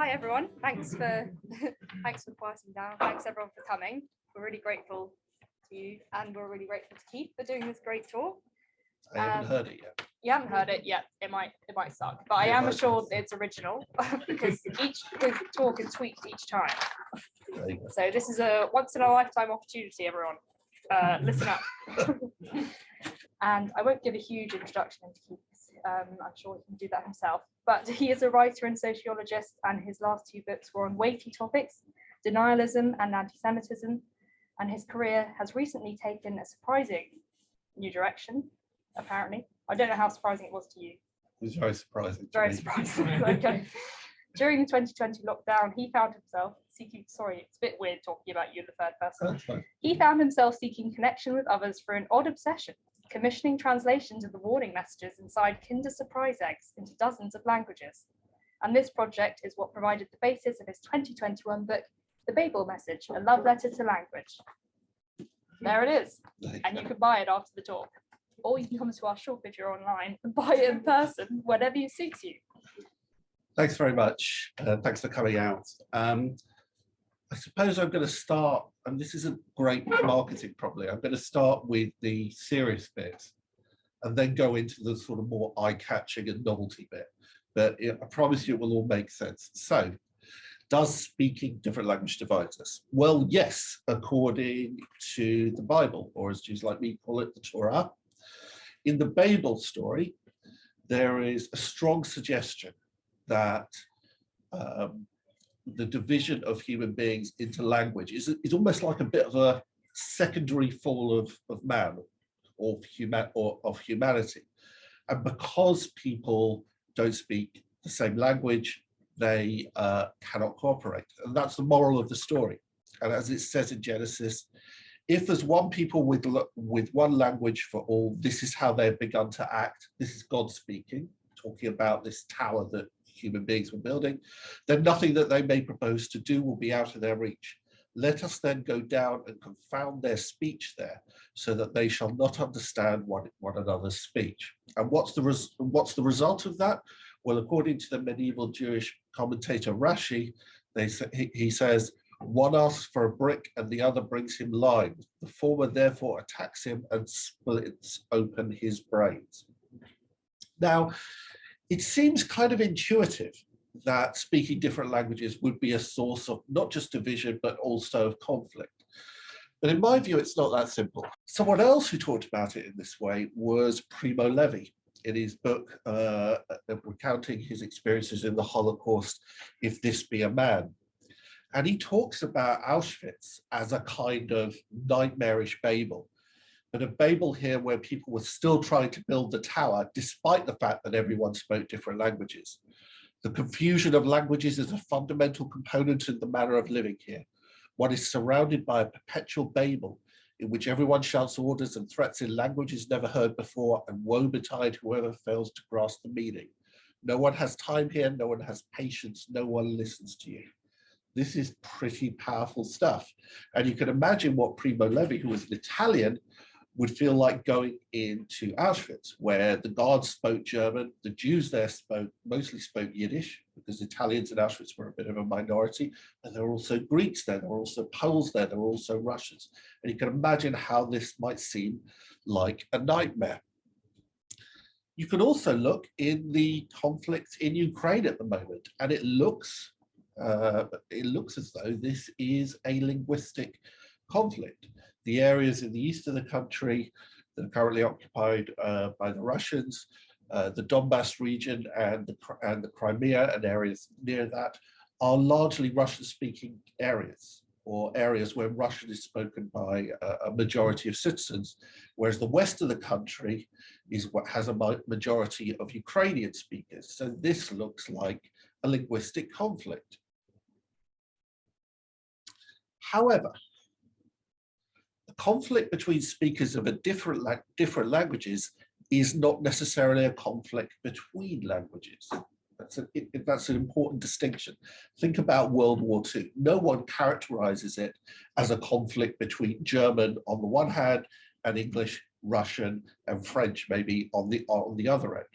Hi everyone, thanks for quieting down. Thanks everyone for coming. We're really grateful to you, and we're really grateful to Keith for doing this great talk. I haven't heard it yet. You haven't heard it yet. It might suck, but I am assured that it's original because his talk is tweaked each time. So this is a once in a lifetime opportunity, everyone. Listen up. And I won't give a huge introduction into Keith. I'm sure he can do that himself. But he is a writer and sociologist, and his last two books were on weighty topics, denialism and antisemitism. And his career has recently taken a surprising new direction, apparently. I don't know how surprising it was to you. It was very surprising. Very surprising. Okay. During the 2020 lockdown, he found himself seeking, sorry, it's a bit weird talking about you in the third person. That's fine. He found himself seeking connection with others for an odd obsession, commissioning translations of the warning messages inside Kinder Surprise eggs into dozens of languages. And this project is what provided the basis of his 2021 book, The Babel Message, A Love Letter to Language. There it is. And you can buy it after the talk. Or you can come to our short video online and buy it in person, whenever it suits you. Thanks very much. Thanks for coming out. I suppose I'm going to start, and this isn't great marketing probably, I'm going to start with the serious bits and then go into the sort of more eye-catching and novelty bit. But I promise you it will all make sense. So, does speaking different language divide us? Well, yes, according to the Bible, or as Jews like me call it, the Torah. In the Babel story, there is a strong suggestion that the division of human beings into language is almost like a bit of a secondary fall of man or of humanity. And because people don't speak the same language, they cannot cooperate. And that's the moral of the story. And as it says in Genesis, if there's one people with one language for all, this is how they've begun to act. This is God speaking, talking about this tower that human beings were building, then nothing that they may propose to do will be out of their reach. Let us then go down and confound their speech there, so that they shall not understand one another's speech. And what's the result of that? Well, according to the medieval Jewish commentator Rashi, he says, one asks for a brick and the other brings him lime. The former therefore attacks him and splits open his brains. Now, it seems kind of intuitive that speaking different languages would be a source of not just division, but also of conflict. But in my view, it's not that simple. Someone else who talked about it in this way was Primo Levi in his book recounting his experiences in the Holocaust, If This Be a Man. And he talks about Auschwitz as a kind of nightmarish Babel. But a Babel here where people were still trying to build the tower, despite the fact that everyone spoke different languages. The confusion of languages is a fundamental component in the manner of living here. One is surrounded by a perpetual Babel, in which everyone shouts orders and threats in languages never heard before, and woe betide whoever fails to grasp the meaning. No one has time here, no one has patience, no one listens to you. This is pretty powerful stuff. And you can imagine what Primo Levi, who was an Italian, would feel like going into Auschwitz, where the guards spoke German, the Jews there mostly spoke Yiddish, because Italians in Auschwitz were a bit of a minority, and there were also Greeks there, there were also Poles there, there were also Russians. And you can imagine how this might seem like a nightmare. You can also look in the conflict in Ukraine at the moment, and it looks as though this is a linguistic conflict. The areas in the east of the country that are currently occupied by the Russians, the Donbass region and the Crimea and areas near that are largely Russian-speaking areas, or areas where Russian is spoken by a majority of citizens, whereas the west of the country is what has a majority of Ukrainian speakers. So this looks like a linguistic conflict. However, the conflict between speakers of different languages is not necessarily a conflict between languages. That's an important distinction. Think about World War II. No one characterizes it as a conflict between German on the one hand and English, Russian, and French maybe on the other end.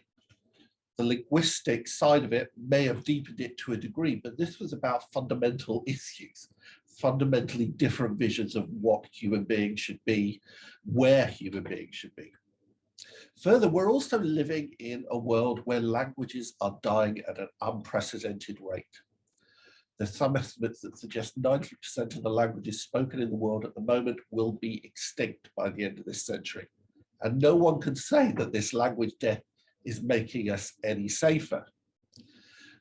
The linguistic side of it may have deepened it to a degree, but this was about fundamental issues, fundamentally different visions of what human beings should be, where human beings should be. Further, we're also living in a world where languages are dying at an unprecedented rate. There's some estimates that suggest 90% of the languages spoken in the world at the moment will be extinct by the end of this century. And no one can say that this language death is making us any safer.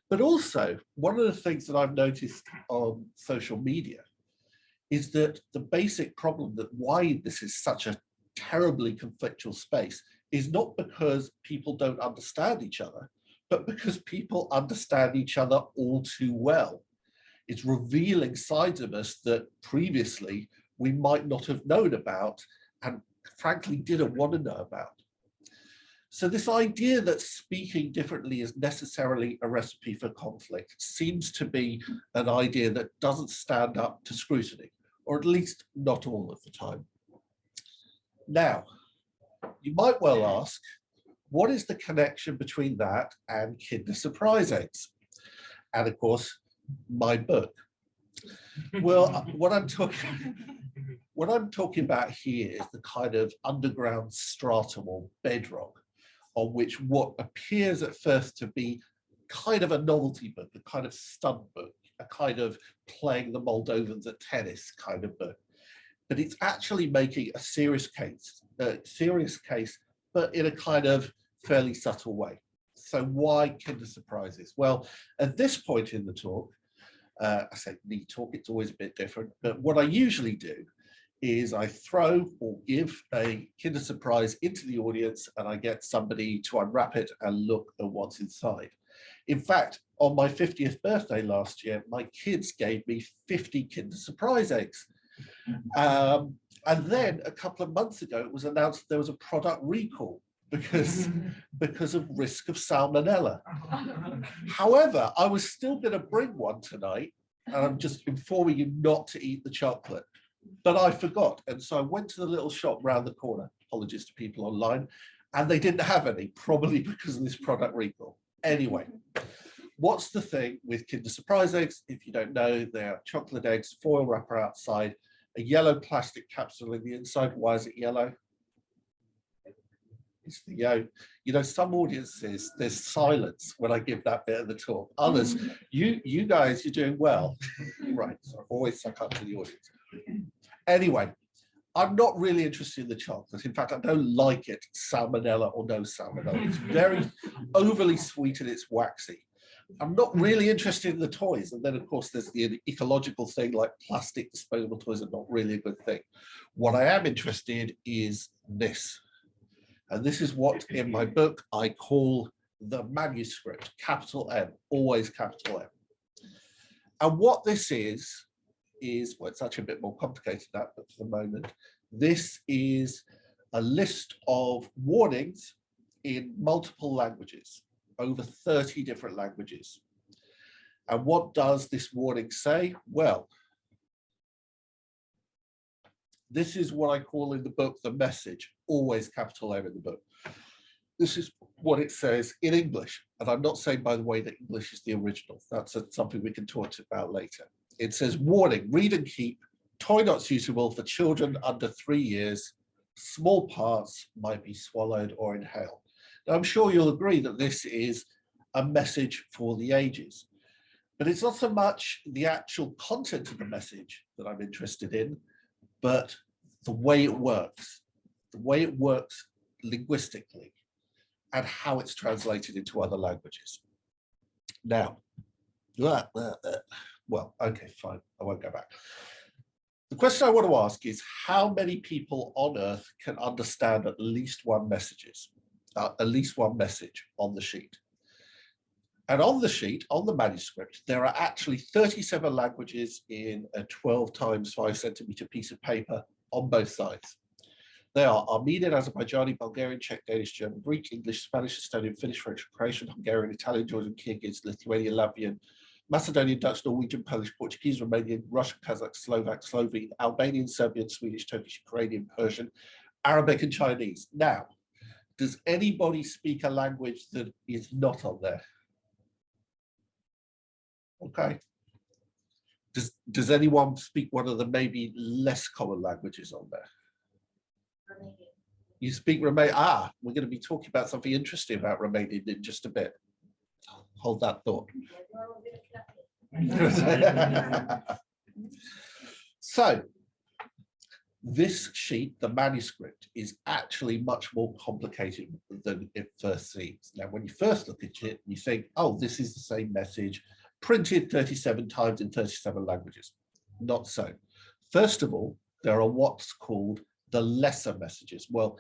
But also, one of the things that I've noticed on social media is that the basic problem that why this is such a terribly conflictual space is not because people don't understand each other, but because people understand each other all too well. It's revealing sides of us that previously we might not have known about and frankly didn't want to know about. So this idea that speaking differently is necessarily a recipe for conflict seems to be an idea that doesn't stand up to scrutiny, or at least not all of the time. Now, you might well ask, what is the connection between that and Kinder Surprise eggs? And of course, my book. Well, what I'm talking about here is the kind of underground stratum or bedrock on which what appears at first to be kind of a novelty book, a kind of stunt book, a kind of playing the Moldovans at tennis kind of book. But it's actually making a serious case, but in a kind of fairly subtle way. So why Kinder Surprises? Well, at this point in the talk, I say the talk, it's always a bit different, but what I usually do is I throw or give a Kinder Surprise into the audience and I get somebody to unwrap it and look at what's inside. In fact, on my 50th birthday last year, my kids gave me 50 Kinder Surprise eggs. And then a couple of months ago, it was announced there was a product recall because of risk of salmonella. However, I was still going to bring one tonight, and I'm just informing you not to eat the chocolate. But I forgot, and so I went to the little shop round the corner, apologies to people online, and they didn't have any, probably because of this product recall. Anyway, what's the thing with Kinder Surprise eggs? If you don't know, they are chocolate eggs, foil wrapper outside, a yellow plastic capsule in the inside. Why is it yellow? It's the yolk. You know, some audiences, there's silence when I give that bit of the talk. Others, you guys, you're doing well. Right, so I always suck up to the audience. Anyway, I'm not really interested in the chocolate. In fact, I don't like it, salmonella or no salmonella. It's very overly sweet and it's waxy. I'm not really interested in the toys. And then, of course, there's the ecological thing, like plastic disposable toys are not really a good thing. What I am interested is this. And this is what in my book I call the manuscript, capital M, always capital M. And what this is, well, it's actually a bit more complicated than that, but for the moment, this is a list of warnings in multiple languages, over 30 different languages. And what does this warning say? Well, this is what I call in the book the message, always capital M in the book. This is what it says in English. And I'm not saying, by the way, that English is the original. That's something we can talk about later. It says, warning, read and keep, toy not suitable for children under 3 years, small parts might be swallowed or inhaled. Now, I'm sure you'll agree that this is a message for the ages, but it's not so much the actual content of the message that I'm interested in, but the way it works linguistically and how it's translated into other languages. Now, well, okay, fine, I won't go back. The question I want to ask is how many people on Earth can understand at least one message on the sheet? And on the sheet, on the manuscript, there are actually 37 languages in a 12 times 5 centimeter piece of paper on both sides. They are Armenian, Azerbaijani, Bulgarian, Czech, Danish, German, Greek, English, Spanish, Estonian, Finnish, French, Croatian, Hungarian, Italian, Georgian, Kyrgyz, Lithuanian, Latvian, Macedonian, Dutch, Norwegian, Polish, Portuguese, Romanian, Russian, Kazakh, Slovak, Slovene, Albanian, Serbian, Swedish, Turkish, Ukrainian, Persian, Arabic, and Chinese. Now, Does anybody speak a language that is not on there? Okay. Does anyone speak one of the maybe less common languages on there? Romanian. You speak Romanian. Ah, we're going to be talking about something interesting about Romanian in just a bit. Hold that thought. So this sheet, the manuscript, is actually much more complicated than it first seems. Now, when you first look at it, you think, oh, this is the same message printed 37 times in 37 languages. Not so. First of all, there are what's called the lesser messages. Well,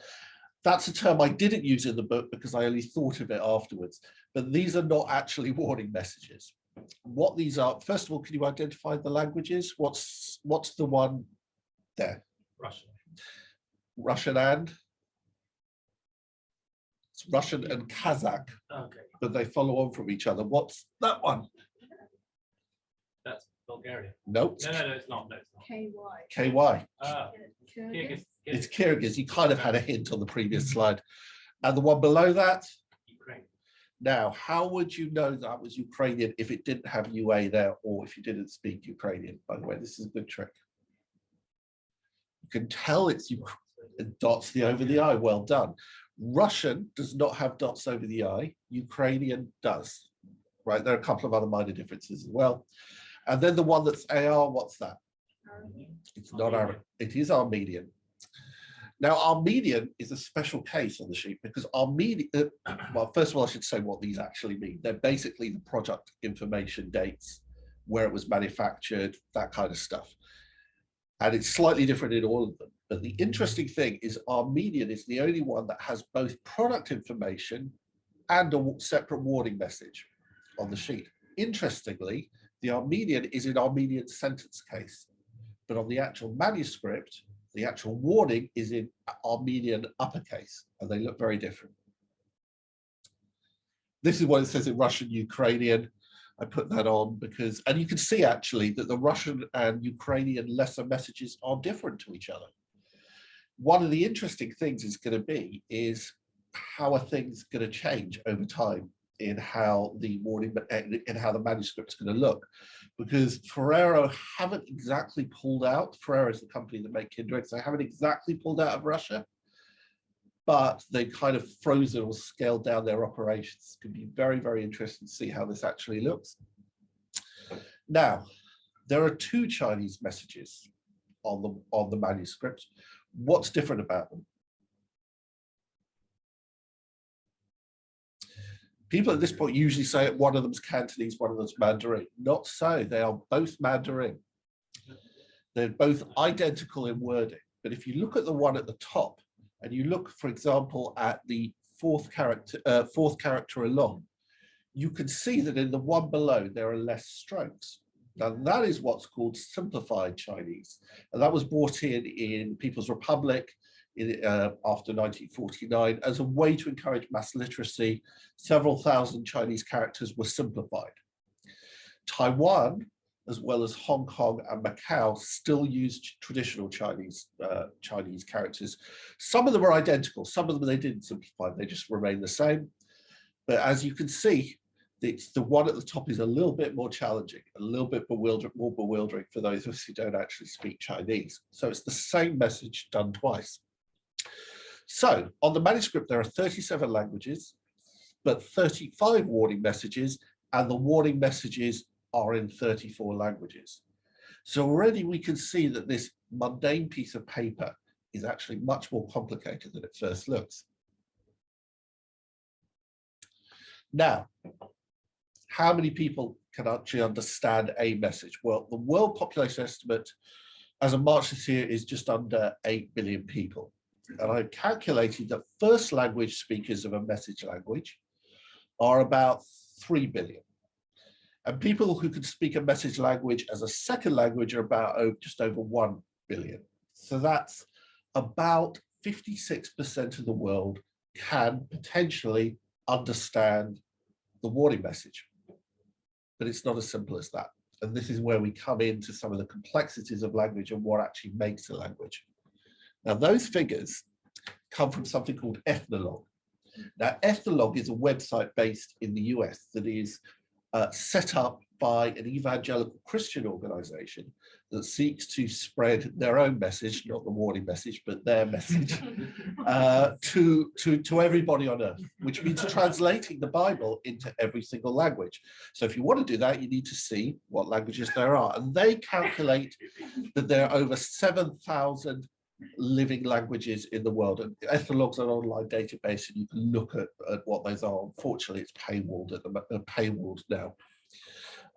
that's a term I didn't use in the book because I only thought of it afterwards, but these are not actually warning messages. What these are, first of all, can you identify the languages? What's the one there? Russian. Russian and? It's Russian and Kazakh, Okay, but they follow on from each other. What's that one? that's Bulgarian. Nope. No, it's not. No, it's not. KY. KY. Kyrgyz. It's Kyrgyz. You kind of had a hint on the previous slide. And the one below that? Ukraine. Now, how would you know that was Ukrainian if it didn't have UA there, or if you didn't speak Ukrainian? By the way, this is a good trick. You can tell it's dots over the I. Well done. Russian does not have dots over the I. Ukrainian does. Right, there are a couple of other minor differences as well. And then the one that's AR, what's that? It's not Arabic. It is Armenian. Now, Armenian is a special case on the sheet because Armenian, well, first of all, I should say what these actually mean. They're basically the product information dates, where it was manufactured, that kind of stuff. And it's slightly different in all of them. But the interesting thing is Armenian is the only one that has both product information and a separate warning message on the sheet. Interestingly, the Armenian is in Armenian sentence case, but on the actual manuscript, the actual warning is in Armenian uppercase, and they look very different. This is what it says in Russian, Ukrainian. I put that on because, and you can see actually that the Russian and Ukrainian lesser messages are different to each other. One of the interesting things is going to be is how are things going to change over time in how the warning, in how the manuscript's going to look, because Ferrero haven't exactly pulled out. Ferrero is the company that make Kinderegg's. They haven't exactly pulled out of Russia, but they kind of frozen or scaled down their operations. It's going to be very, very interesting to see how this actually looks. Now, there are two Chinese messages on the manuscript. What's different about them? People at this point usually say one of them's Cantonese, one of them's Mandarin. Not so, they are both Mandarin. They're both identical in wording. But if you look at the one at the top, and you look, for example, at the fourth character along, you can see that in the one below, there are less strokes. Now, that is what's called Simplified Chinese. And that was brought in People's Republic after 1949 as a way to encourage mass literacy. Several thousand Chinese characters were simplified. Taiwan, as well as Hong Kong and Macau, still use traditional Chinese characters. Some of them are identical, some of them they didn't simplify, they just remain the same. But as you can see, it's the one at the top is a little bit more challenging, a little bit more bewildering for those of us who don't actually speak Chinese. So it's the same message done twice. So on the manuscript, there are 37 languages, but 35 warning messages, and the warning messages are in 34 languages. So already we can see that this mundane piece of paper is actually much more complicated than it first looks. Now, how many people can actually understand a message? Well, the world population estimate as of March this year is just under 8 billion people. And I calculated that first language speakers of a message language are about 3 billion. And people who can speak a message language as a second language are about just over 1 billion. So that's about 56% of the world can potentially understand the warning message. But it's not as simple as that. And this is where we come into some of the complexities of language and what actually makes a language. Now, those figures come from something called Ethnologue. Now, Ethnologue is a website based in the US that is set up by an evangelical Christian organization that seeks to spread their own message, not the warning message, but their message to everybody on earth, which means translating the Bible into every single language. So if you want to do that, you need to see what languages there are. And they calculate that there are over 7,000 living languages in the world. And Ethnologue's an online database, and you can look at what those are. Unfortunately, it's paywalled now.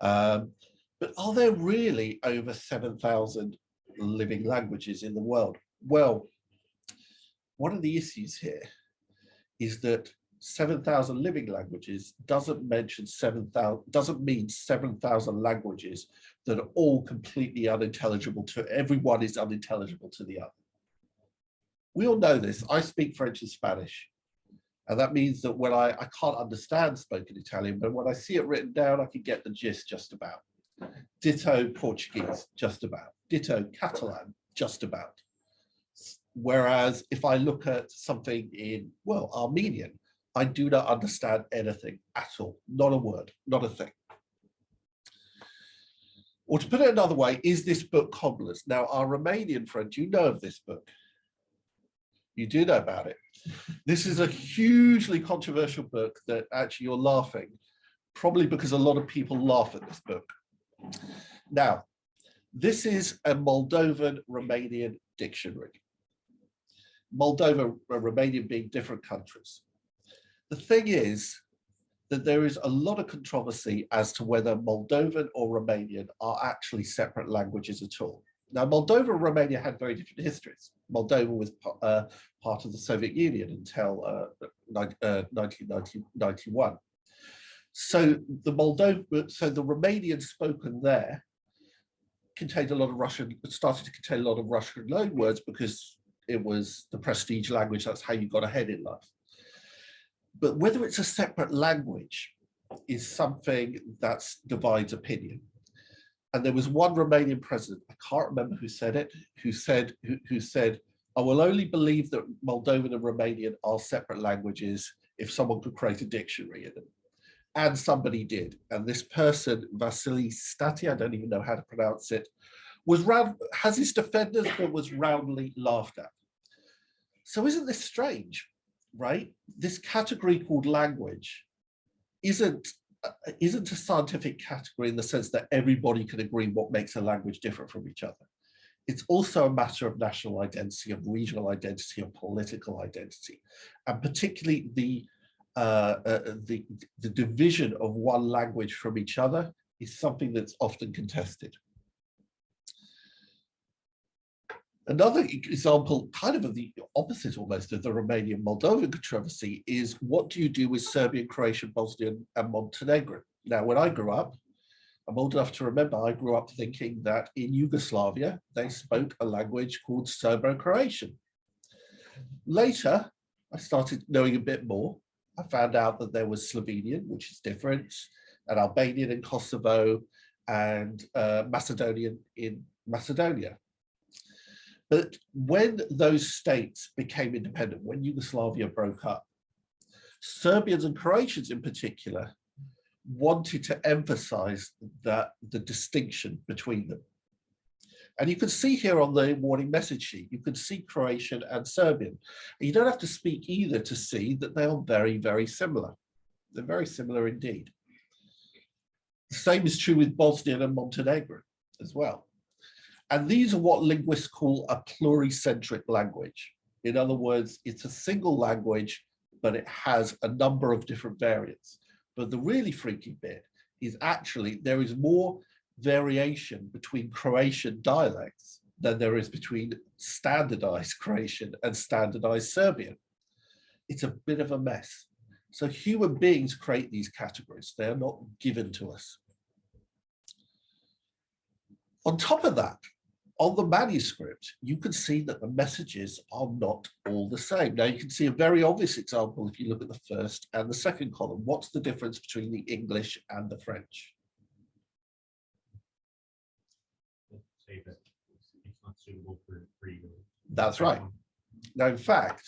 But are there really over 7,000 living languages in the world? Well, one of the issues here is that 7,000 living languages doesn't mean 7,000 languages that are all completely unintelligible to everyone is unintelligible to the other. We all know this. I speak French and Spanish. And that means that when I can't understand spoken Italian, but when I see it written down, I can get the gist just about. Ditto Portuguese, just about. Ditto Catalan, just about. Whereas if I look at something in, well, Armenian, I do not understand anything at all. Not a word, not a thing. Or to put it another way, is this book Cobbler's? Now, our Romanian friend, you know of this book. You do know about it. This is a hugely controversial book that actually you're laughing, probably because a lot of people laugh at this book. Now, this is a Moldovan-Romanian dictionary. Moldova and Romania being different countries. The thing is that there is a lot of controversy as to whether Moldovan or Romanian are actually separate languages at all. Now, Moldova and Romania had very different histories. Moldova was part of the Soviet Union until 1991. So the Romanian spoken there contained a lot of Russian, started to contain a lot of Russian loan words because it was the prestige language. That's how you got ahead in life. But whether it's a separate language is something that divides opinion. And there was one Romanian president, I can't remember who said it, who said, I will only believe that Moldovan and Romanian are separate languages if someone could create a dictionary in them. And somebody did. And this person, Vasily Stati, I don't even know how to pronounce it, has his defenders, but was roundly laughed at. So isn't this strange, right? This category called language isn't a scientific category in the sense that everybody can agree what makes a language different from each other. It's also a matter of national identity, of regional identity, of political identity, and particularly the division of one language from each other is something that's often contested. Another example, kind of the opposite almost of the Romanian-Moldovan controversy, is what do you do with Serbian, Croatian, Bosnian, and Montenegrin? Now, when I grew up, I'm old enough to remember, I grew up thinking that in Yugoslavia, they spoke a language called Serbo-Croatian. Later, I started knowing a bit more. I found out that there was Slovenian, which is different, and Albanian in Kosovo, and Macedonian in Macedonia. But when those states became independent, when Yugoslavia broke up, Serbians and Croatians in particular wanted to emphasize the distinction between them. And you can see here on the warning message sheet, you can see Croatian and Serbian. And you don't have to speak either to see that they are very, very similar. They're very similar indeed. The same is true with Bosnian and Montenegrin as well. And these are what linguists call a pluricentric language. In other words, it's a single language, but it has a number of different variants. But the really freaky bit is actually there is more variation between Croatian dialects than there is between standardized Croatian and standardized Serbian. It's a bit of a mess. So human beings create these categories. They are not given to us. On top of that, on the manuscript, you can see that the messages are not all the same. Now you can see a very obvious example if you look at the first and the second column. What's the difference between the English and the French? Say that it's not suitable for reading. That's right. Now, in fact,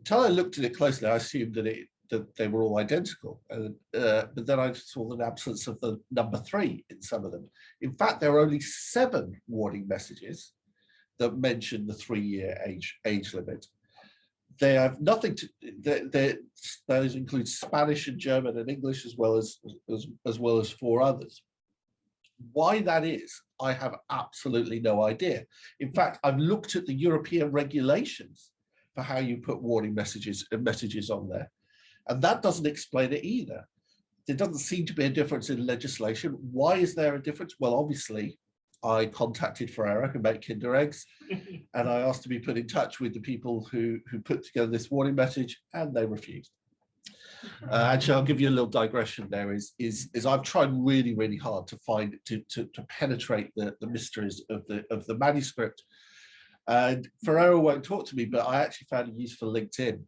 until I looked at it closely, I assumed that they were all identical. But then I saw an absence of the number 3 in some of them. In fact, there are only 7 warning messages that mention the 3-year age limit. They have nothing to. Those include Spanish and German and English, as well as 4 others. Why that is, I have absolutely no idea. In fact, I've looked at the European regulations for how you put warning messages on there, and that doesn't explain it either. There doesn't seem to be a difference in legislation. Why is there a difference? Well, obviously, I contacted Ferrero, who make Kinder eggs, and I asked to be put in touch with the people who put together this warning message, and they refused. Actually, I'll give you a little digression there. Is I've tried really, really hard to find to penetrate the mysteries of the manuscript, and Ferrero won't talk to me, but I actually found a use for LinkedIn,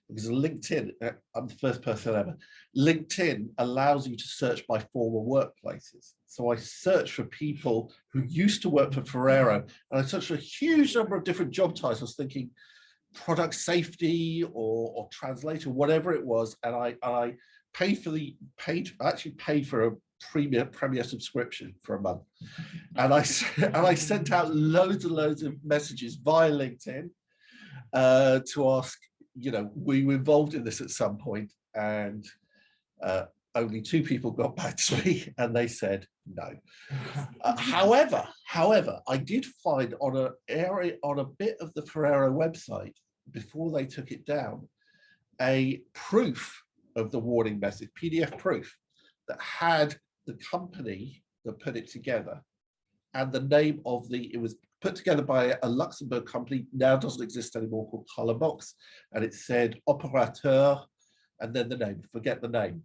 because LinkedIn, I'm the first person ever. LinkedIn allows you to search by former workplaces. So I searched for people who used to work for Ferrero, and I searched for a huge number of different job titles, thinking product safety or translator, whatever it was, and I paid for the page. I actually paid for a premier subscription for a month, and I sent out loads and loads of messages via LinkedIn to ask, were you involved in this at some point? And only 2 people got back to me, and they said no. However, I did find on a bit of the Ferrero website before they took it down, a proof of the warning message, PDF proof, that had the company that put it together and the name of it was put together by a Luxembourg company, now doesn't exist anymore, called Colorbox, and it said operateur and then the name, forget the name.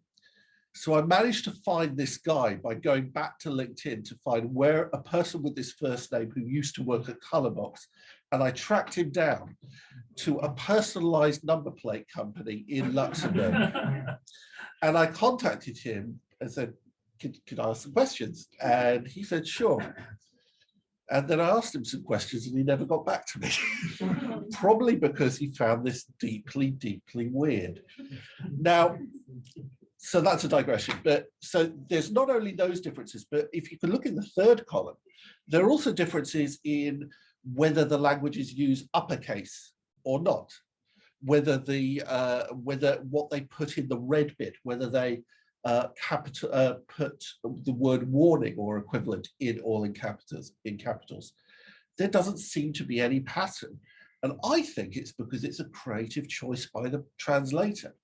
So I managed to find this guy by going back to LinkedIn to find where a person with this first name who used to work at Colorbox, and I tracked him down to a personalized number plate company in Luxembourg. And I contacted him and said, could I ask some questions? And he said, sure. And then I asked him some questions and he never got back to me. Probably because he found this deeply, deeply weird. Now, so that's a digression. But so there's not only those differences, but if you can look in the 3rd column, there are also differences in whether the languages use uppercase or not, whether what they put in the red bit, whether they put the word warning or equivalent in all in capitals. There doesn't seem to be any pattern. And I think it's because it's a creative choice by the translator.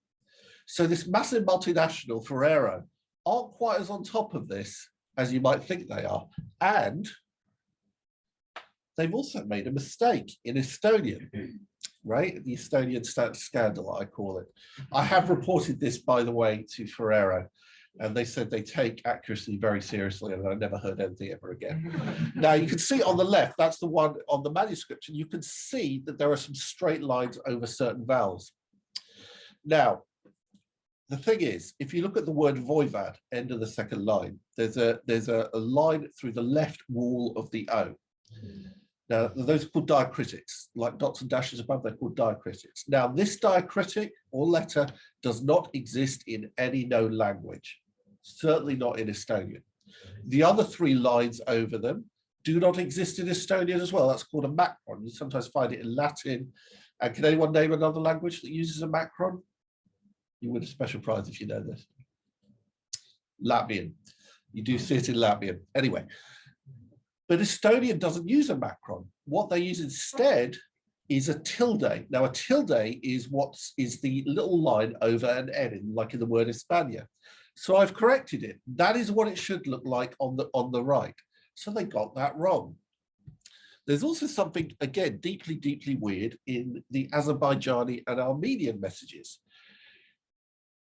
So this massive multinational, Ferrero, aren't quite as on top of this as you might think they are. And they've also made a mistake in Estonian, right? The Estonian scandal, I call it. I have reported this, by the way, to Ferrero, and they said they take accuracy very seriously, and I never heard anything ever again. Now, you can see on the left, that's the one on the manuscript, and you can see that there are some straight lines over certain vowels. Now, the thing is, if you look at the word voivod, end of the 2nd line, there's a line through the left wall of the O. Now, those are called diacritics, like dots and dashes above, they're called diacritics. Now, this diacritic or letter does not exist in any known language, certainly not in Estonian. The other 3 lines over them do not exist in Estonian as well. That's called a macron. You sometimes find it in Latin. And can anyone name another language that uses a macron? You win a special prize if you know this. Latvian. You do see it in Latvian. Anyway. But Estonian doesn't use a macron. What they use instead is a tilde. Now, a tilde is the little line over an N, like in the word España. So I've corrected it. That is what it should look like on the right. So they got that wrong. There's also something, again, deeply, deeply weird in the Azerbaijani and Armenian messages.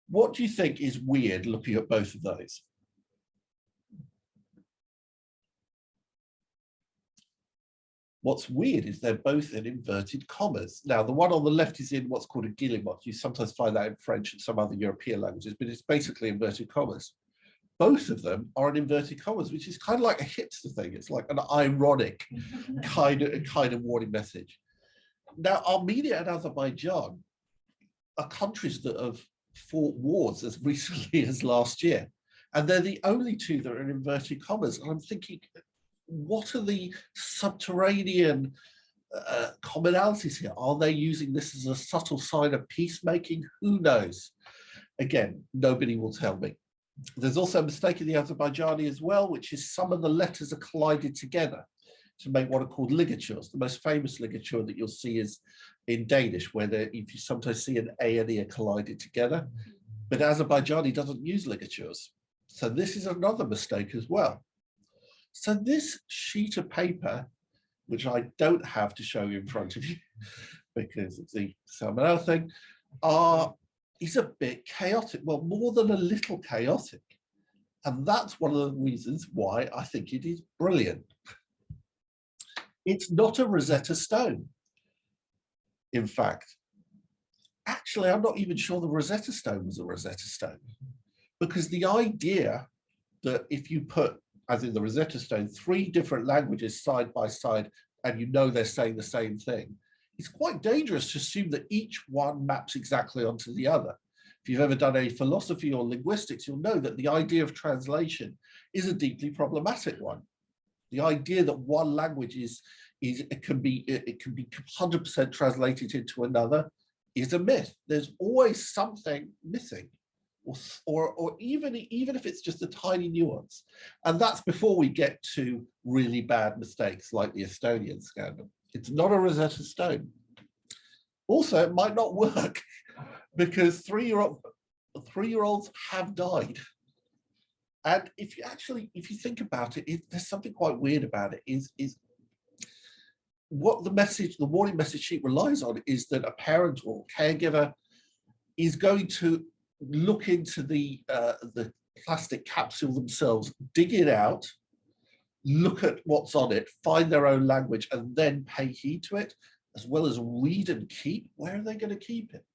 What do you think is weird looking at both of those? What's weird is they're both in inverted commas. Now, the one on the left is in what's called a guillemot. You sometimes find that in French and some other European languages, but it's basically inverted commas. Both of them are in inverted commas, which is kind of like a hipster thing. It's like an ironic kind of warning message. Now, Armenia and Azerbaijan are countries that have fought wars as recently as last year. And they're the only two that are in inverted commas. And I'm thinking, what are the subterranean commonalities here? Are they using this as a subtle sign of peacemaking? Who knows? Again, nobody will tell me. There's also a mistake in the Azerbaijani as well, which is some of the letters are collided together to make what are called ligatures. The most famous ligature that you'll see is in Danish, where if you sometimes see an A and E are collided together, but Azerbaijani doesn't use ligatures. So this is another mistake as well. So this sheet of paper, which I don't have to show you in front of you because it's the salmonella thing, is a bit chaotic. Well, more than a little chaotic. And that's one of the reasons why I think it is brilliant. It's not a Rosetta Stone. In fact, actually, I'm not even sure the Rosetta Stone was a Rosetta Stone, because the idea that if you put, as in the Rosetta Stone, 3 different languages side by side, and you know they're saying the same thing, it's quite dangerous to assume that each one maps exactly onto the other. If you've ever done any philosophy or linguistics, you'll know that the idea of translation is a deeply problematic one. The idea that one language it can be 100% translated into another is a myth. There's always something missing, or even if it's just a tiny nuance. And that's before we get to really bad mistakes like the Estonian scandal. It's not a Rosetta Stone. Also, it might not work because three-year-olds have died. And if you think about it, there's something quite weird about it. Is what the warning message sheet relies on is that a parent or caregiver is going to look into the plastic capsule themselves, dig it out, look at what's on it, find their own language, and then pay heed to it, as well as read and keep. Where are they going to keep it?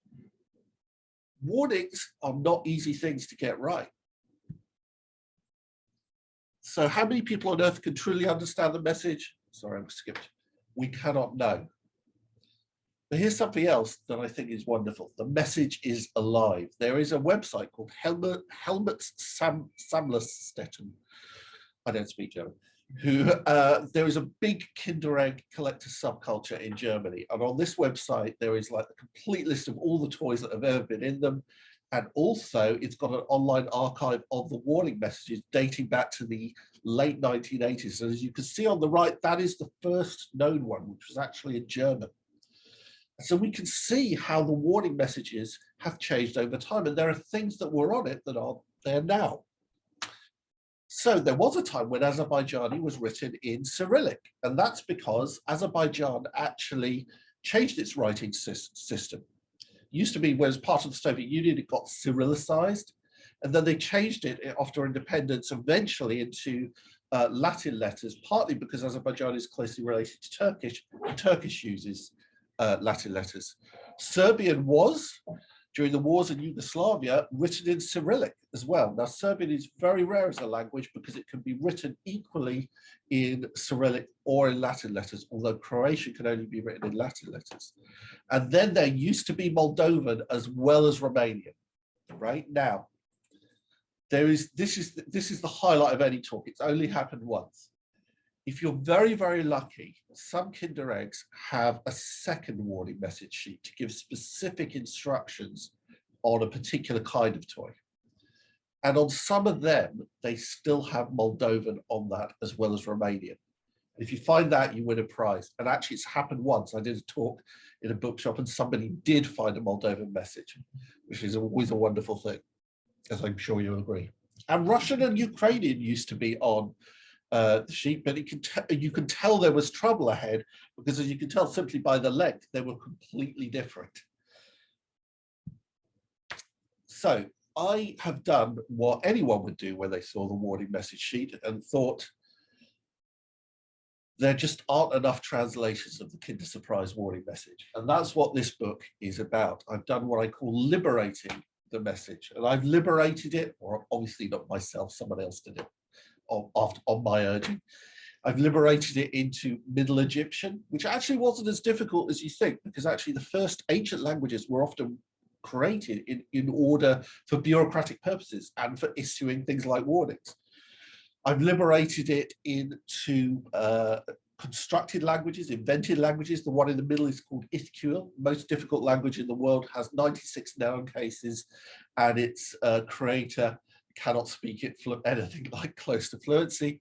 Warnings are not easy things to get right. So how many people on earth can truly understand the message? Sorry, I skipped. We cannot know. But here's something else that I think is wonderful. The message is alive. There is a website called Helmut Samlerstetten. I don't speak German. There is a big Kinder Egg collector subculture in Germany. And on this website, there is like a complete list of all the toys that have ever been in them. And also it's got an online archive of the warning messages dating back to the late 1980s. And as you can see on the right, that is the first known one, which was actually in German. So we can see how the warning messages have changed over time. And there are things that were on it that are there now. So there was a time when Azerbaijani was written in Cyrillic, and that's because Azerbaijan actually changed its writing system. It used to be, when it was part of the Soviet Union, it got Cyrillicized, and then they changed it after independence eventually into Latin letters, partly because Azerbaijan is closely related to Turkish, and Turkish uses Latin letters. Serbian was, during the wars in Yugoslavia, written in Cyrillic as well. Now, Serbian is very rare as a language because it can be written equally in Cyrillic or in Latin letters, although Croatian can only be written in Latin letters. And then there used to be Moldovan as well as Romanian. Right now, this is the highlight of any talk. It's only happened once. If you're very, very lucky, some Kinder Eggs have a second warning message sheet to give specific instructions on a particular kind of toy. And on some of them, they still have Moldovan on that as well as Romanian. If you find that, you win a prize. And actually, it's happened once. I did a talk in a bookshop and somebody did find a Moldovan message, which is always a wonderful thing, as I'm sure you'll agree. And Russian and Ukrainian used to be on the sheet, but you can tell there was trouble ahead because, as you can tell simply by the length, they were completely different. So I have done what anyone would do when they saw the warning message sheet and thought there just aren't enough translations of the Kinder Surprise warning message. And that's what this book is about. I've done what I call liberating the message, and I've liberated it, or obviously not myself, someone else did it on my urging. I've liberated it into Middle Egyptian, which actually wasn't as difficult as you think, because actually the first ancient languages were often created in order for bureaucratic purposes and for issuing things like warnings. I've liberated it into constructed languages, invented languages. The one in the middle is called Ithkuil. Most difficult language in the world, has 96 noun cases, and its creator cannot speak it anything like close to fluency.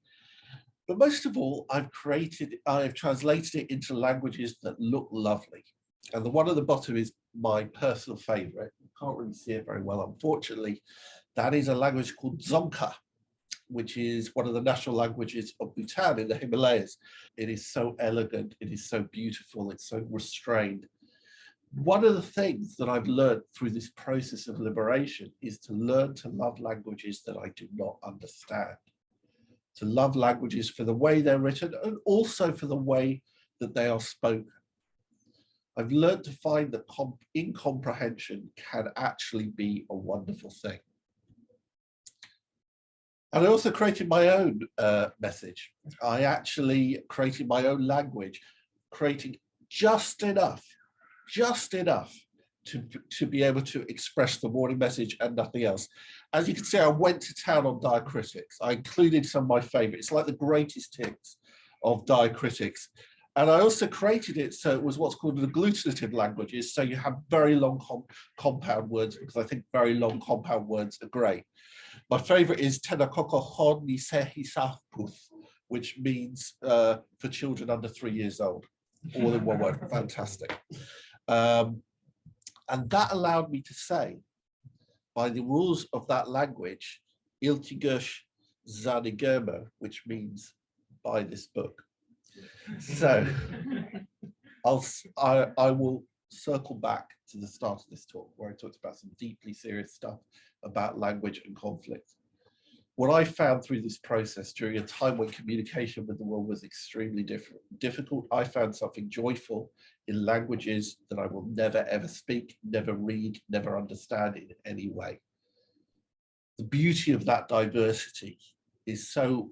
But most of all, I've translated it into languages that look lovely. And the one at the bottom is my personal favorite. You can't really see it very well, unfortunately. That is a language called Dzongkha, which is one of the national languages of Bhutan in the Himalayas. It is so elegant, it is so beautiful, it's so restrained. One of the things that I've learned through this process of liberation is to learn to love languages that I do not understand. To love languages for the way they're written and also for the way that they are spoken. I've learned to find that incomprehension can actually be a wonderful thing. And I also created my own message. I actually created my own language, creating just enough to be able to express the morning message and nothing else. As you can see, I went to town on diacritics. I included some of my favorites, like the greatest hits of diacritics. And I also created it so it was what's called an agglutinative languages. So you have very long compound words, because I think very long compound words are great. My favorite is Tenakoko ni sehi sahputh, which means for children under 3 years old, all in one word. Fantastic. And that allowed me to say, by the rules of that language, Iltigush Zanigirma, which means buy this book. So I will circle back to the start of this talk, where I talked about some deeply serious stuff about language and conflict. What I found through this process during a time when communication with the world was extremely difficult, I found something joyful in languages that I will never ever speak, never read, never understand in any way. The beauty of that diversity is so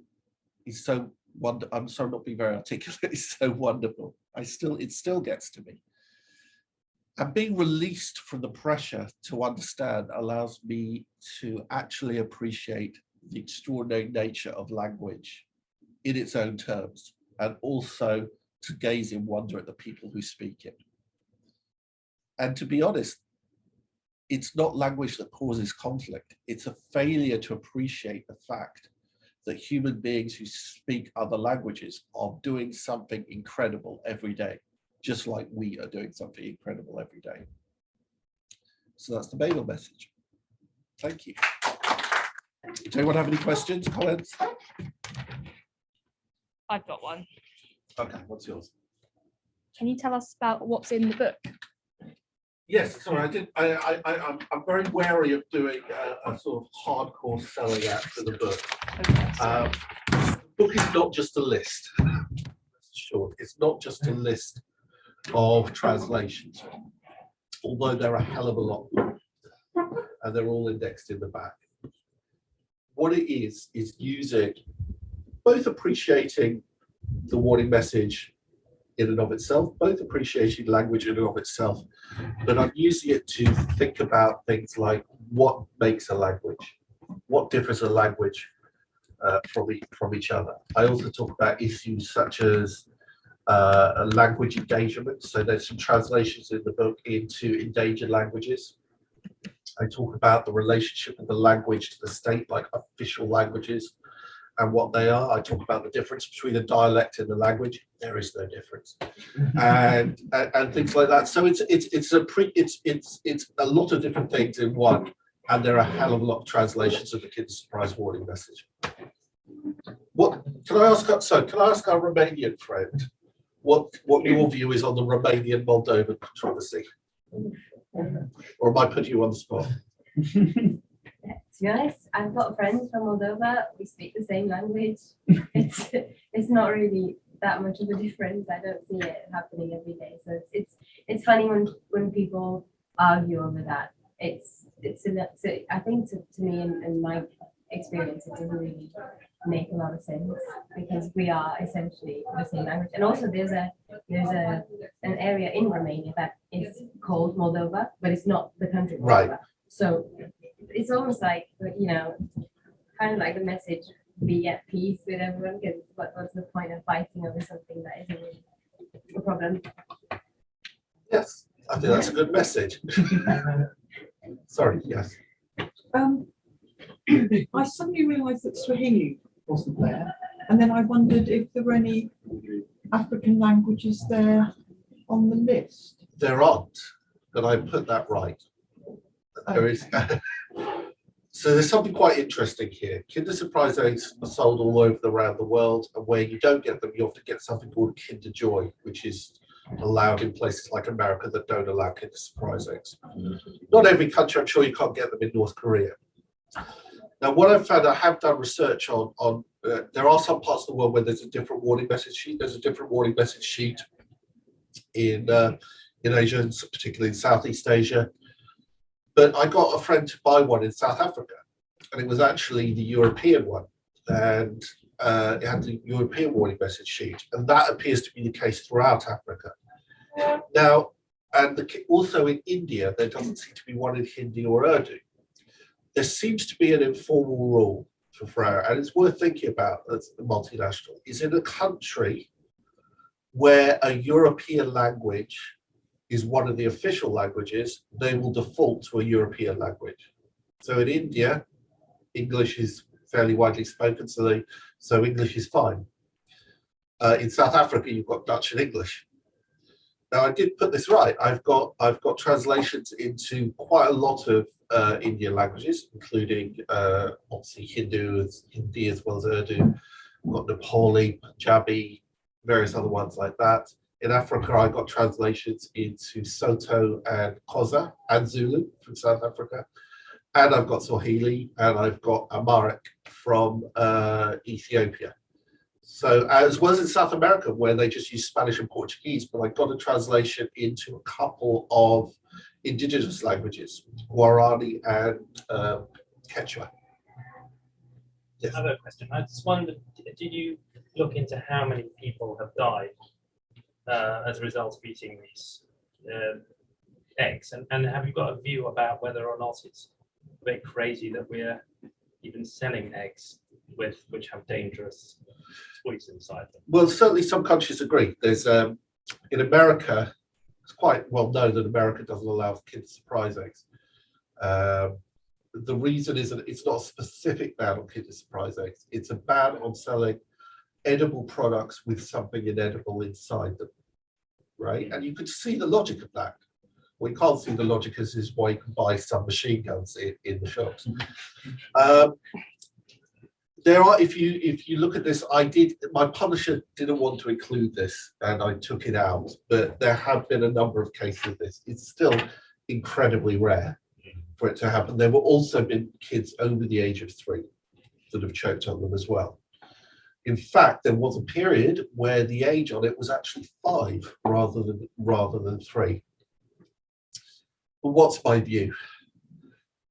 wonderful. I'm sorry, not being very articulate. It's so wonderful. It still gets to me. And being released from the pressure to understand allows me to actually appreciate the extraordinary nature of language in its own terms, and also to gaze in wonder at the people who speak it. And to be honest, it's not language that causes conflict. It's a failure to appreciate the fact that human beings who speak other languages are doing something incredible every day, just like we are doing something incredible every day. So that's the Babel message. Thank you. Does anyone have any questions, comments? I've got one. Okay, what's yours? Can you tell us about what's in the book? Yes, sorry, I'm very wary of doing a sort of hardcore selling out for the book. Okay, The book is not just a list. Sure, it's not just a list of translations, although there are a hell of a lot, and they're all indexed in the back. What it is using, both appreciating the warning message in and of itself, both appreciating language in and of itself, but I'm using it to think about things like what makes a language, what differs a language from each other. I also talk about issues such as language engagement. So there's some translations in the book into endangered languages. I talk about the relationship of the language to the state, like official languages and what they are. I talk about the difference between a dialect and a language. There is no difference, and things like that. So it's a lot of different things in one, and there are a hell of a lot of translations of the Kids Surprise Warning Message. What can I ask? So can I ask our Romanian friend what your view is on the Romanian Moldova controversy? Or am I putting you on the spot? To be honest, I've got friends from Moldova. We speak the same language. It's not really that much of a difference. I don't see it happening every day. So it's funny when people argue over that. So I think to me in my experience, it doesn't really make a lot of sense because we are essentially the same language. And also there's an area in Romania that is called Moldova, but it's not the country Moldova. Right. So it's almost like, you know, kind of like the message, be at peace with everyone, because what's the point of fighting over something that isn't really a problem? Yes, I think that's a good message. Sorry, yes. I suddenly realised that Swahili wasn't there, and then I wondered if there were any African languages there on the list. There aren't, but I put that right. There is. So there's something quite interesting here. Kinder Surprise eggs are sold all over around the world, and where you don't get them, you often get something called Kinder Joy, which is allowed in places like America that don't allow Kinder Surprise eggs. Not every country, I'm sure you can't get them in North Korea. Now, what I've found, I have done research on there are some parts of the world where there's a different warning message sheet. There's a different warning message sheet in Asia, and particularly in Southeast Asia. But I got a friend to buy one in South Africa, and it was actually the European one, and it had the European warning message sheet, and that appears to be the case throughout Africa. Now, and also in India, there doesn't seem to be one in Hindi or Urdu. There seems to be an informal rule for Frere, and it's worth thinking about as a multinational. Is in a country where a European language is one of the official languages, they will default to a European language. So in India, English is fairly widely spoken, so English is fine. In South Africa, you've got Dutch and English. Now, I did put this right. I've got translations into quite a lot of Indian languages, including obviously Hindi as well as Urdu. I've got Nepali, Punjabi, various other ones like that. In Africa, I got translations into Soto and Xhosa and Zulu from South Africa. And I've got Swahili, and I've got Amharic from Ethiopia. So as well as in South America, where they just use Spanish and Portuguese, but I got a translation into a couple of indigenous languages, Guarani and Quechua. Yes. Another question. I just wondered, did you look into how many people have died as a result of eating these eggs? And have you got a view about whether or not it's a bit crazy that we're even selling eggs which have dangerous toys inside them? Well, certainly some countries agree. There's in America, it's quite well known that America doesn't allow Kinder Surprise eggs. The reason is that it's not a specific ban on Kinder Surprise eggs. It's a ban on selling edible products with something inedible inside them, right? And you could see the logic of that. What you can't see the logic is why you can buy some machine guns in the shops. There are, if you look at this, my publisher didn't want to include this, and I took it out. But there have been a number of cases of this. It's still incredibly rare for it to happen. There were also been kids over the age of 3 that have choked on them as well. In fact, there was a period where the age on it was actually 5 rather than 3. But what's my view?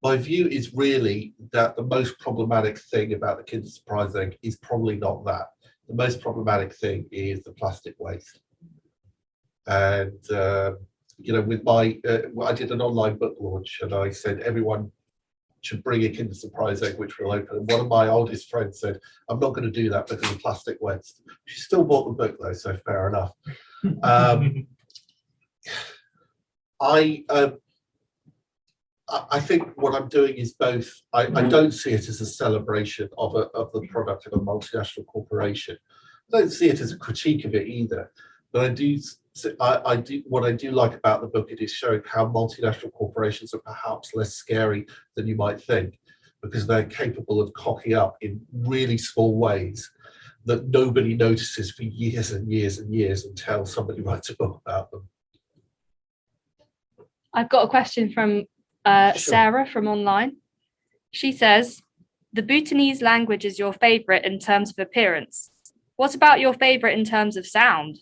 My view is really that the most problematic thing about the Kinder Surprise egg is probably not that. The most problematic thing is the plastic waste. And you know, with I did an online book launch, and I said everyone should bring a Kinder Surprise egg, which we'll open. And one of my oldest friends said, "I'm not going to do that because of plastic waste." She still bought the book though, so fair enough. I think what I'm doing is both. I don't see it as a celebration of the product of a multinational corporation. I don't see it as a critique of it either. But what I do like about the book, it is showing how multinational corporations are perhaps less scary than you might think, because they're capable of cocking up in really small ways that nobody notices for years and years and years until somebody writes a book about them. I've got a question from Sarah from online. She says, the Bhutanese language is your favorite in terms of appearance. What about your favorite in terms of sound?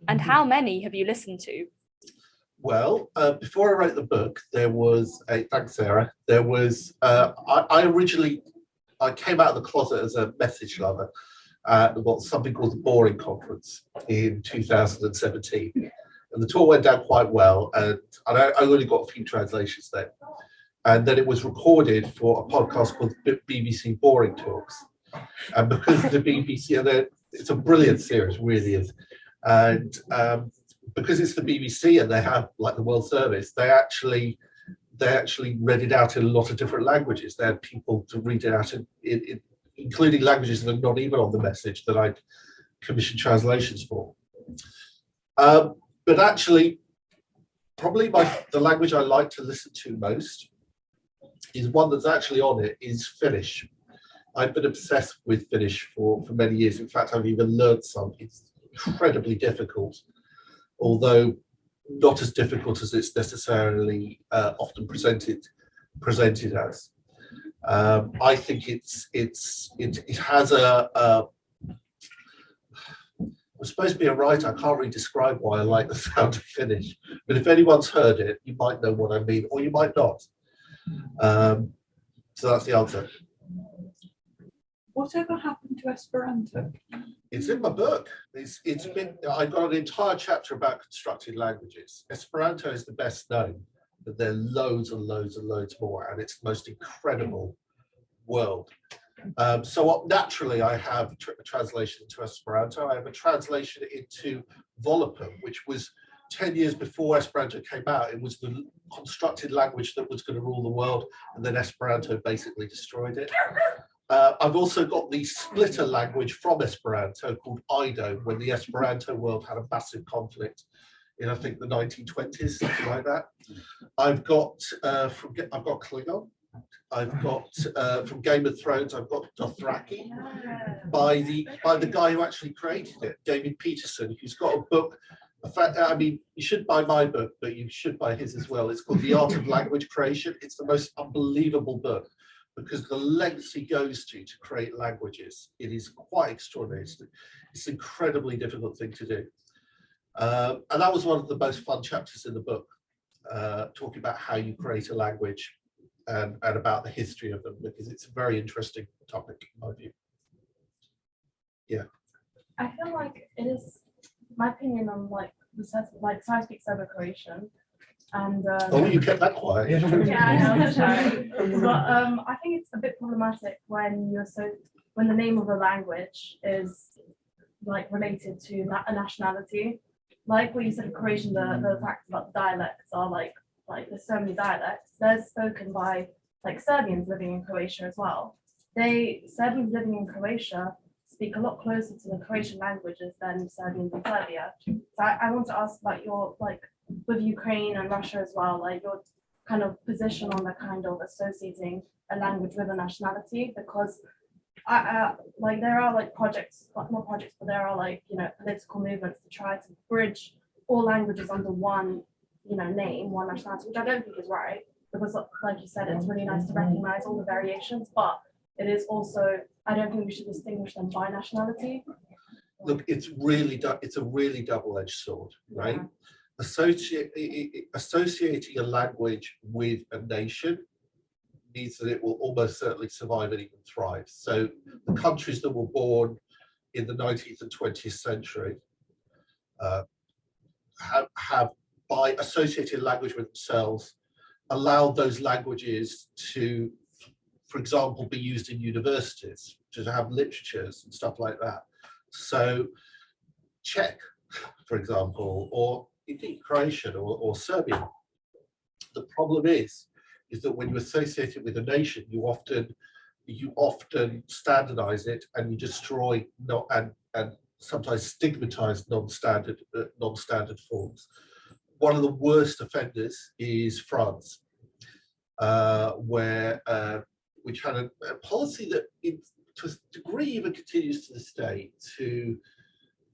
And how many have you listened to? Well, before I wrote the book, there was thanks, Sarah. There was I originally I came out of the closet as a message lover at what's something called the Boring Conference in 2017. And the tour went down quite well, and I only got a few translations then. And then it was recorded for a podcast called BBC Boring Talks. And because the BBC, and it's a brilliant series, really is. And because it's the BBC and they have like the World Service, they actually read it out in a lot of different languages. They had people to read it out in including languages that are not even on the message that I'd commissioned translations for. But actually, probably the language I like to listen to most is one that's actually on it, is Finnish. I've been obsessed with Finnish for many years. In fact, I've even learned some. It's incredibly difficult, although not as difficult as it's necessarily often presented as. I think it has I'm supposed to be a writer. I can't really describe why I like the sound of Finnish, but if anyone's heard it, you might know what I mean, or you might not. So that's the answer. Whatever happened to Esperanto? It's in my book. I've got an entire chapter about constructed languages. Esperanto is the best known, but there are loads and loads and loads more, and it's the most incredible world. So naturally, I have a translation to Esperanto. I have a translation into Volapük, which was 10 years before Esperanto came out. It was the constructed language that was going to rule the world, and then Esperanto basically destroyed it. I've also got the splitter language from Esperanto called Ido, when the Esperanto world had a massive conflict in, I think, the 1920s, something like that. I've got Klingon. I've got from Game of Thrones. I've got Dothraki by the guy who actually created it, David Peterson, who's got a book. In fact, I mean, you should buy my book, but you should buy his as well. It's called The Art of Language Creation. It's the most unbelievable book because the lengths he goes to create languages, it is quite extraordinary. It's an incredibly difficult thing to do. And that was one of the most fun chapters in the book, talking about how you create a language and about the history of them, because it's a very interesting topic in my view. Yeah. I feel like it is my opinion on like science speak Serbo-Croatian, and Oh, you kept that quiet. yeah, I know, sorry. But I think it's a bit problematic when when the name of a language is like related to a nationality. Like what you said, Croatian, the fact about dialects are like there's so many dialects. They're spoken by like Serbians living in Croatia as well. Serbians living in Croatia speak a lot closer to the Croatian languages than Serbians in Serbia. So I want to ask about your, like, with Ukraine and Russia as well, like your kind of position on the kind of associating a language with a nationality, because like there are like projects, not projects, but there are like, you know, political movements to try to bridge all languages under one, you know, name, one nationality, which I don't think is right, because like you said, it's really nice to recognize all the variations, but it is also, I don't think we should distinguish them by nationality. Look, it's a really double-edged sword, right? Yeah. Associating a language with a nation means that it will almost certainly survive and even thrive. So the countries that were born in the 19th and 20th century have by associating language with themselves, allowed those languages to, for example, be used in universities, to have literatures and stuff like that. So Czech, for example, or indeed Croatian or Serbian. The problem is that when you associate it with a nation, you often standardize it and you destroy and sometimes stigmatize non-standard forms. One of the worst offenders is France, which had a policy that, to a degree, even continues to this day, to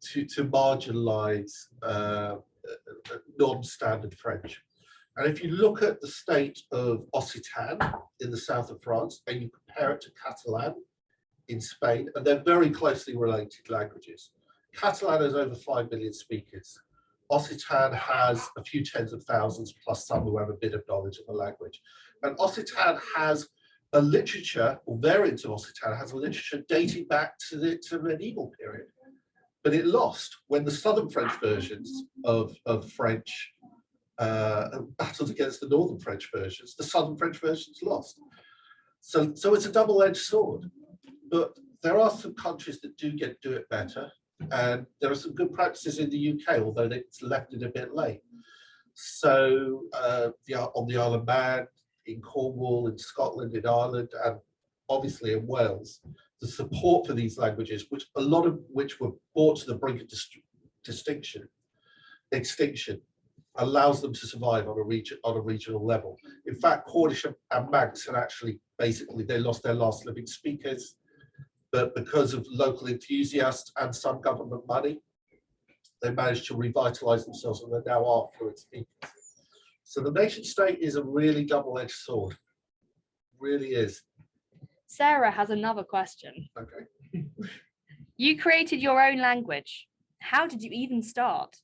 marginalize non-standard French. And if you look at the state of Occitan in the south of France and you compare it to Catalan in Spain, and they're very closely related languages. Catalan has over 5 million speakers. Occitan has a few tens of thousands, plus some who have a bit of knowledge of the language. And Occitan has a literature, or variant of Occitania has a literature dating back to the medieval period. But it lost when the southern French versions of French battled against the northern French versions. The southern French versions lost. So it's a double-edged sword. But there are some countries that do it better, and there are some good practices in the UK, although it's left it a bit late. So on the Isle of Man, in Cornwall, in Scotland, in Ireland, and obviously in Wales, the support for these languages, which a lot of which were brought to the brink of extinction, allows them to survive on a regional level. In fact, Cornish and Manx had actually basically they lost their last living speakers, but because of local enthusiasts and some government money, they managed to revitalize themselves, and they now are fluent speakers. So the nation state is a really double-edged sword, really is. Sarah has another question. Okay. You created your own language. How did you even start?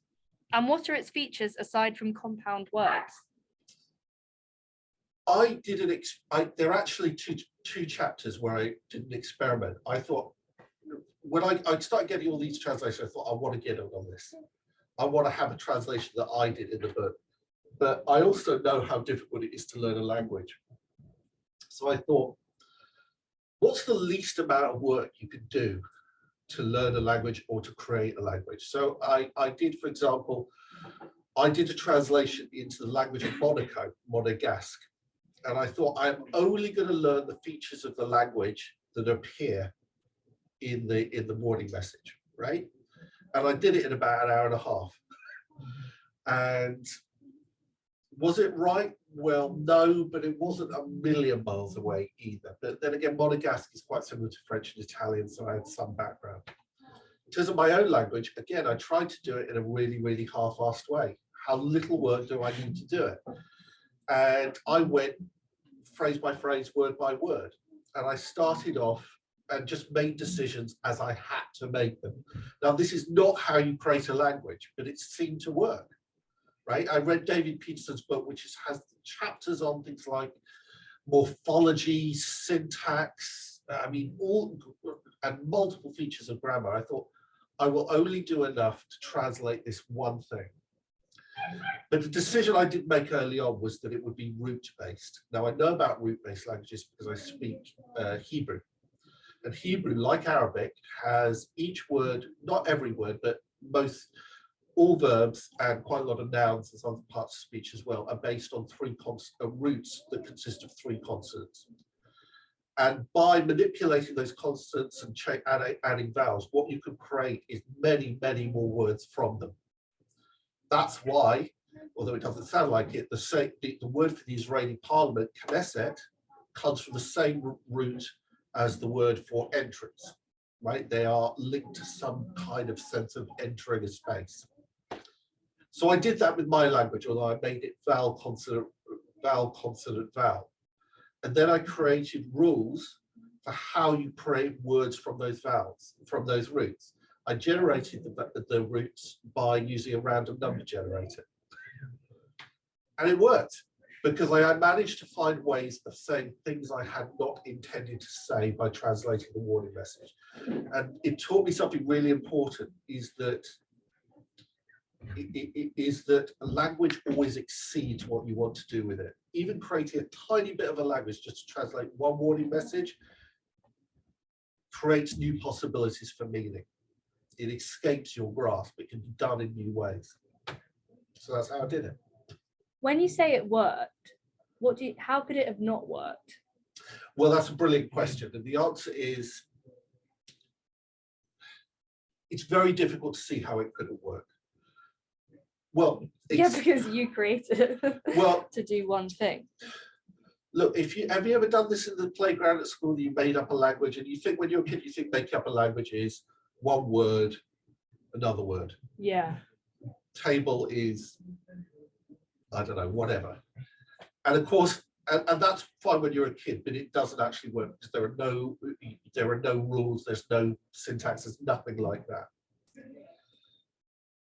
And what are its features aside from compound words? I did there are actually two chapters where I did an experiment. I thought, when I started getting all these translations, I thought, I want to get on this. I want to have a translation that I did in the book. But I also know how difficult it is to learn a language. So I thought, what's the least amount of work you could do to learn a language or to create a language? So I did, for example, I did a translation into the language of Monaco, Monegasque. And I thought, I'm only going to learn the features of the language that appear in the morning message, right? And I did it in about an hour and a half. And was it right? Well, no, but it wasn't a million miles away either. But then again, Monegasque is quite similar to French and Italian, so I had some background. In terms of my own language, again, I tried to do it in a really, really half-assed way. How little work do I need to do it? And I went phrase by phrase, word by word. And I started off and just made decisions as I had to make them. Now, this is not how you create a language, but it seemed to work, right? I read David Peterson's book, which has chapters on things like morphology, syntax, and multiple features of grammar. I thought, I will only do enough to translate this one thing. But the decision I did make early on was that it would be root-based. Now, I know about root-based languages because I speak Hebrew. And Hebrew, like Arabic, has each word, not every word, but all verbs and quite a lot of nouns and some parts of speech as well are based on roots that consist of 3 consonants. And by manipulating those consonants and adding vowels, what you can create is many, many more words from them. That's why, although it doesn't sound like it, the word for the Israeli parliament, Knesset, comes from the same root as the word for entrance, right? They are linked to some kind of sense of entering a space. So I did that with my language, although I made it vowel, consonant, vowel. And then I created rules for how you create words from those vowels, from those roots. I generated the roots by using a random number generator. And it worked because I managed to find ways of saying things I had not intended to say by translating the warning message. And it taught me something really important, is that a language always exceeds what you want to do with it. Even creating a tiny bit of a language just to translate one warning message creates new possibilities for meaning. It escapes your grasp. It can be done in new ways. So that's how I did it. When you say it worked, how could it have not worked? Well, that's a brilliant question. And the answer is, it's very difficult to see how it could have worked. Well, Yeah, because you created it well, to do one thing. Look, have you ever done this in the playground at school? You made up a language, and you think when you're a kid, you think making up a language is one word, another word. Yeah. Table is, I don't know, whatever. And of course, and that's fine when you're a kid, but it doesn't actually work because there are no rules, there's no syntax, there's nothing like that.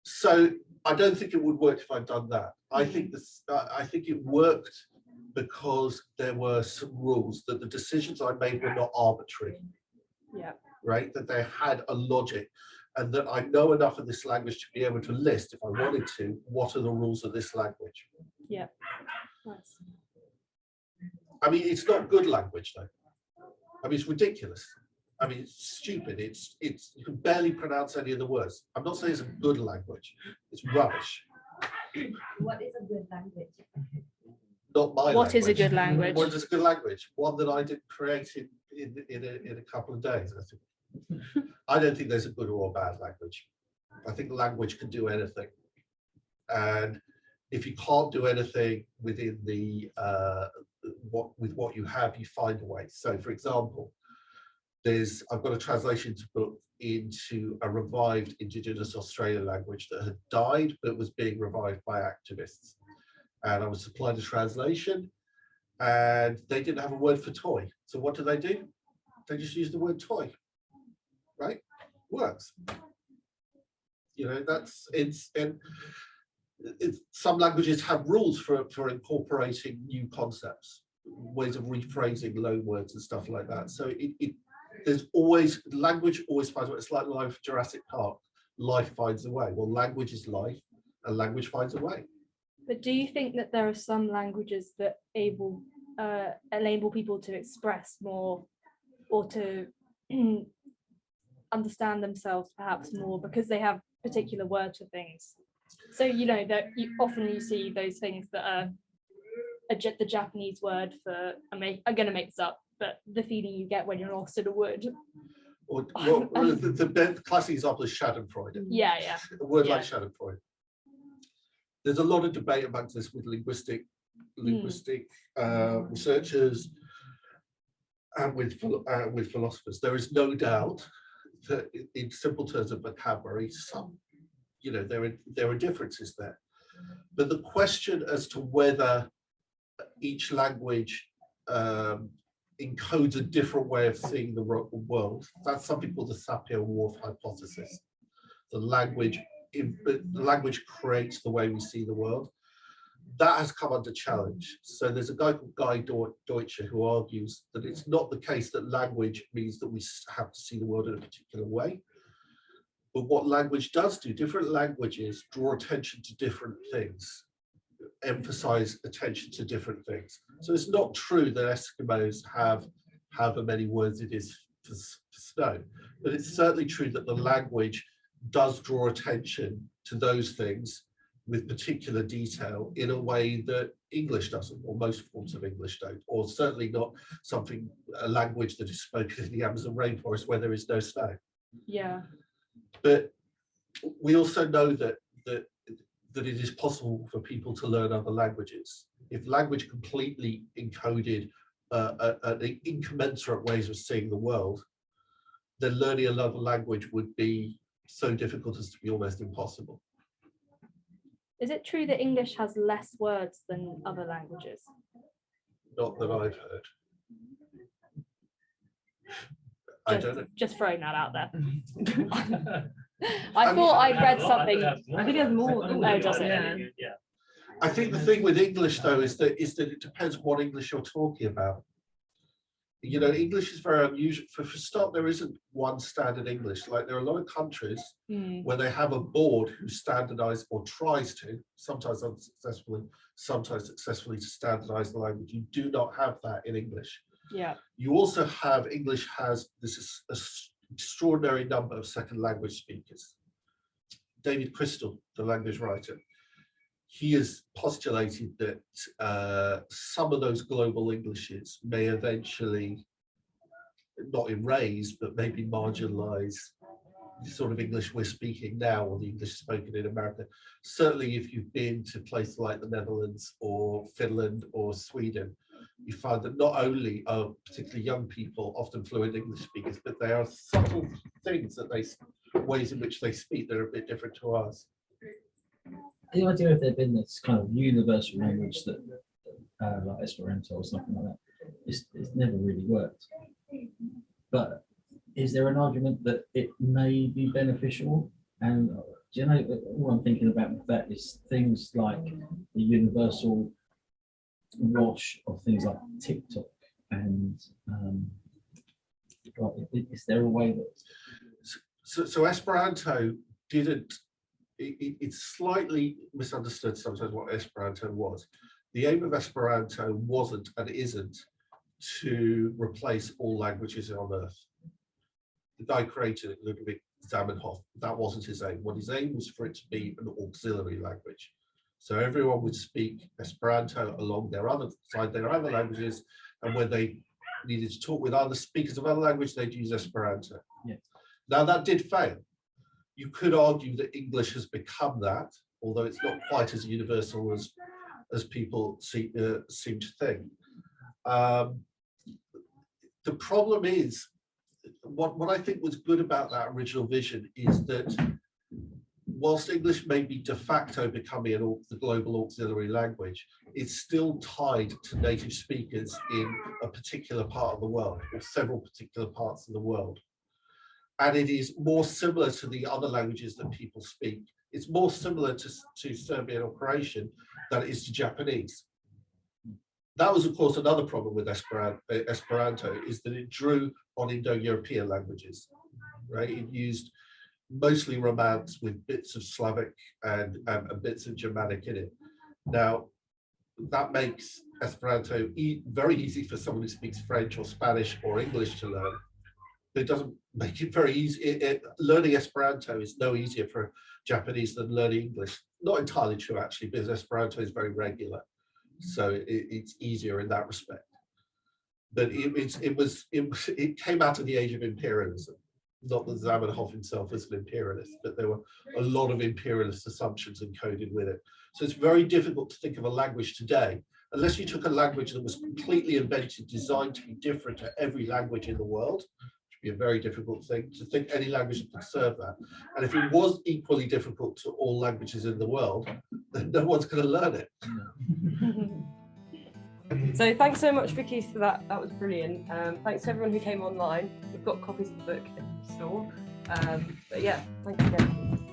So I don't think it would work if I'd done that. I think it worked because there were some rules, that the decisions I made were not arbitrary. Yeah. Right, that they had a logic, and that I know enough of this language to be able to list, if I wanted to, what are the rules of this language. Yeah. Nice. I mean, it's not good language though. I mean, it's ridiculous. I mean, it's stupid. It's you can barely pronounce any of the words. I'm not saying it's a good language. It's rubbish. What is a good language? Not my What is a language. good language? What is a good language? One that I did create in a couple of days, I think. I don't think there's a good or a bad language. I think language can do anything. And if you can't do anything within the with what you have, you find a way. So for example, I've got a translation book into a revived Indigenous Australian language that had died, but was being revived by activists. And I was supplied a translation, and they didn't have a word for toy. So what do? They just use the word toy, right? Works. You know, some languages have rules for incorporating new concepts, ways of rephrasing loan words and stuff like that. So there's always, language always finds a way. It's like life, Jurassic Park, life finds a way. Well, language is life, and language finds a way. But do you think that there are some languages that enable people to express more, or to understand themselves perhaps more, because they have particular words for things? So, you know, that you see those things that are the Japanese word for, I'm going to make this up, but the feeling you get when you're lost in a wood. Or the classic example is Schadenfreude. Yeah. A word like Schadenfreude. There's a lot of debate amongst this with linguistic researchers and with philosophers. There is no doubt that in simple terms of vocabulary, there are differences there. But the question as to whether each language encodes a different way of seeing the world, that's something called the Sapir-Whorf hypothesis. The language creates the way we see the world. That has come under challenge. So there's a guy called Guy Deutscher who argues that it's not the case that language means that we have to see the world in a particular way. But what language does do, different languages draw attention to different things, emphasize attention to different things. So it's not true that Eskimos have however many words it is for snow, but it's certainly true that the language does draw attention to those things with particular detail in a way that English doesn't, or most forms of English don't, or certainly not a language that is spoken in the Amazon rainforest where there is no snow. Yeah. But we also know that it is possible for people to learn other languages. If language completely encoded incommensurate ways of seeing the world, then learning another language would be so difficult as to be almost impossible. Is it true that English has less words than other languages? Not that I've heard. I don't know. Just throwing that out there. I thought I'd read something. I think there's more. Oh, does it? Yeah. I think the thing with English though is that it depends what English you're talking about. You know, English is very unusual. For start, there isn't one standard English. Like there are a lot of countries where they have a board who standardize or tries to, sometimes unsuccessfully, sometimes successfully, to standardize the language. You do not have that in English. Yeah. You also have, English has this extraordinary number of second language speakers. David Crystal, the language writer, he has postulated that some of those global Englishes may eventually not erase, but maybe marginalize the sort of English we're speaking now, or the English spoken in America. Certainly if you've been to places like the Netherlands or Finland or Sweden, you find that not only are particularly young people often fluent English speakers, but there are subtle things that ways in which they speak that are a bit different to ours. The idea of there being this kind of universal language that, like Esperanto or something like that, it's never really worked. But is there an argument that it may be beneficial? And do you know, all I'm thinking about with that is things like the universal wash of things like TikTok and is there a way that So Esperanto didn't, it's slightly misunderstood sometimes what Esperanto was. The aim of Esperanto wasn't and isn't to replace all languages on earth. The guy created it, Ludwig Zamenhof, that wasn't his aim. What his aim was for it to be an auxiliary language. So everyone would speak Esperanto along their other languages, and when they needed to talk with other speakers of other language, they'd use Esperanto. Yeah. Now that did fail. You could argue that English has become that, although it's not quite as universal as people seem to think. The problem is, what I think was good about that original vision is that whilst English may be de facto becoming the global auxiliary language, it's still tied to native speakers in a particular part of the world, or several particular parts of the world. And it is more similar to the other languages that people speak. It's more similar to Serbian or Croatian than it is to Japanese. That was, of course, another problem with Esperanto, is that it drew on Indo-European languages, right? It used mostly Romance with bits of Slavic and bits of Germanic in it. Now, that makes Esperanto very easy for someone who speaks French or Spanish or English to learn. But it doesn't make it very easy. Learning Esperanto is no easier for Japanese than learning English. Not entirely true, actually, because Esperanto is very regular. So it's easier in that respect. But it came out of the age of imperialism. Not that Zamenhof himself was an imperialist, but there were a lot of imperialist assumptions encoded with it. So it's very difficult to think of a language today, unless you took a language that was completely invented, designed to be different to every language in the world, which would be a very difficult thing, to think any language that could serve that. And if it was equally difficult to all languages in the world, then no one's going to learn it. So thanks so much for Keith for that. That was brilliant. Thanks to everyone who came online. We've got copies of the book in the store. But yeah, thank you again.